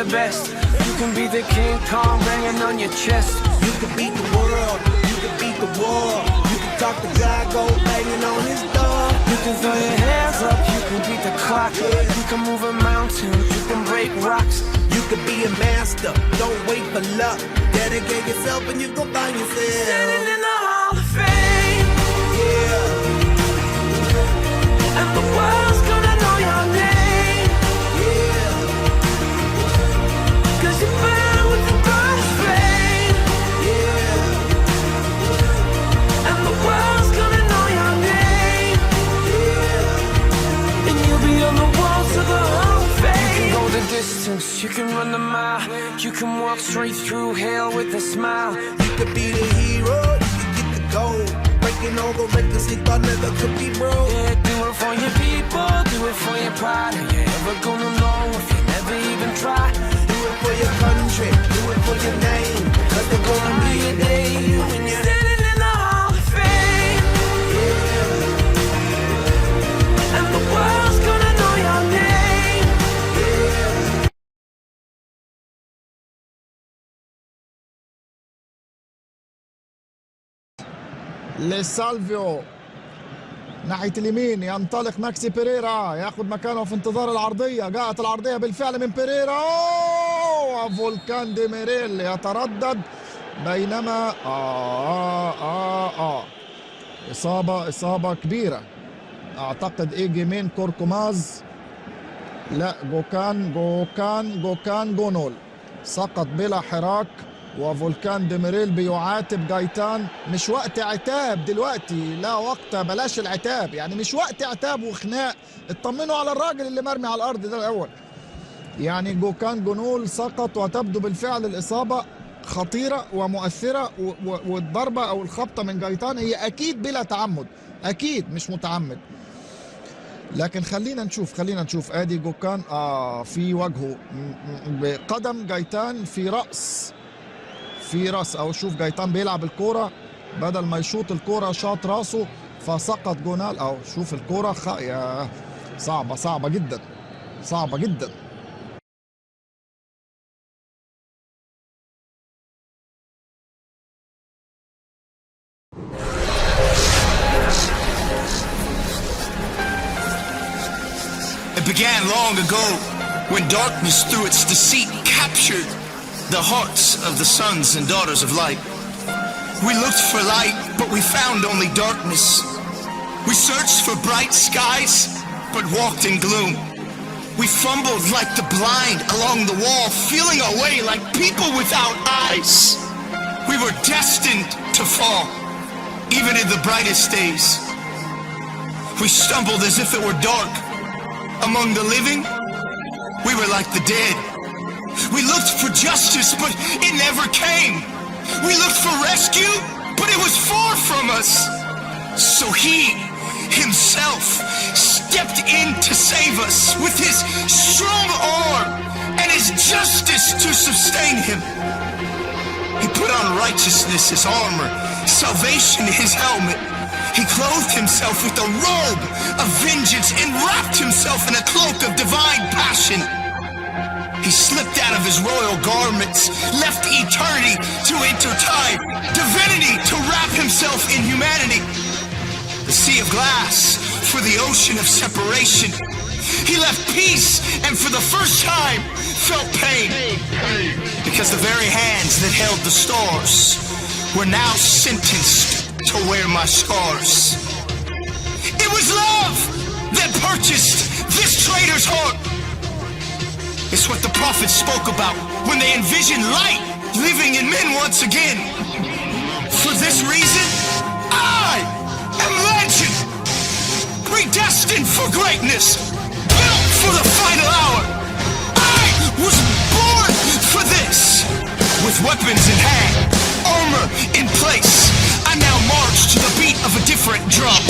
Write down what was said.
the best. You can be the King Kong banging on your chest. You can beat the world, you can beat the war. You can talk to God, go banging on his door. You can throw your hands up, you can beat the clock. You can move a mountain, you can break rocks. You can be a master, don't wait for luck. Dedicate yourself and you gon' find yourself Standing in the Hall of Fame. Yeah. And the world's gonna know your name. Yeah. Cause you burn with the brightest flame. Yeah. And the world's gonna know your name. Yeah. And you'll be on the walls of the Hall of Fame. You can go the distance, you can run the mile. You can walk straight through hell with a smile. You could be the hero, you can get the gold. Breaking all the records they thought never could be broke. Yeah, do it for your people, do it for your pride. Are you ever gonna know if you never even try? Do it for your country, do it for your name. Cause there's gonna be a day when you're standing in the Hall of Fame. yeah. And the world's gonna know your name. لسالفيو ناحية اليمين ينطلق ماكسي بيريرا ياخذ مكانه في انتظار العرضية. جاءت العرضية بالفعل من بيريرا. وفولكان دي ميريل يتردد بينما إصابة كبيرة أعتقد إيجي مين كوركوماز. لا جوكان جونول سقط بلا حراك. وفولكان ديميريل بيعاتب جايتان. مش وقت عتاب دلوقتي، لا وقت، بلاش العتاب يعني، مش وقت عتاب وخناق. اطمنوا على الراجل اللي مرمي على الارض ده الاول. يعني جوكان جونول سقط وتبدو بالفعل الاصابه خطيره ومؤثره، والضربه او الخبطه من جايتان هي اكيد بلا تعمد، اكيد مش متعمد. لكن خلينا نشوف ادي جوكان في وجهه بقدم جايتان في راس او شوف جايتان بيلعب الكوره بدل ما يشوط الكوره شاط راسه فسقط جونال. او شوف الكوره يا صعبه جدا. It began long ago when darkness through its deceit captured the hearts of the sons and daughters of light. We looked for light, but we found only darkness. We searched for bright skies, but walked in gloom. We fumbled like the blind along the wall, feeling our way like people without eyes. We were destined to fall, even in the brightest days. We stumbled as if it were dark. Among the living, we were like the dead. We looked for justice, but it never came. We looked for rescue, but it was far from us. So he himself stepped in to save us with his strong arm and his justice to sustain him. He put on righteousness his armor, salvation his helmet. He clothed himself with a robe of vengeance and wrapped himself in a cloak of divine passion. He slipped out of his royal garments, left eternity to enter time, divinity to wrap himself in humanity. The sea of glass for the ocean of separation. He left peace and for the first time felt pain. Because the very hands that held the stars were now sentenced to wear my scars. It was love that purchased this traitor's heart. It's what the prophets spoke about when they envisioned light living in men once again. For this reason, I am legend, predestined for greatness, built for the final hour. I was born for this. With weapons in hand, armor in place, I now march to the beat of a different drum.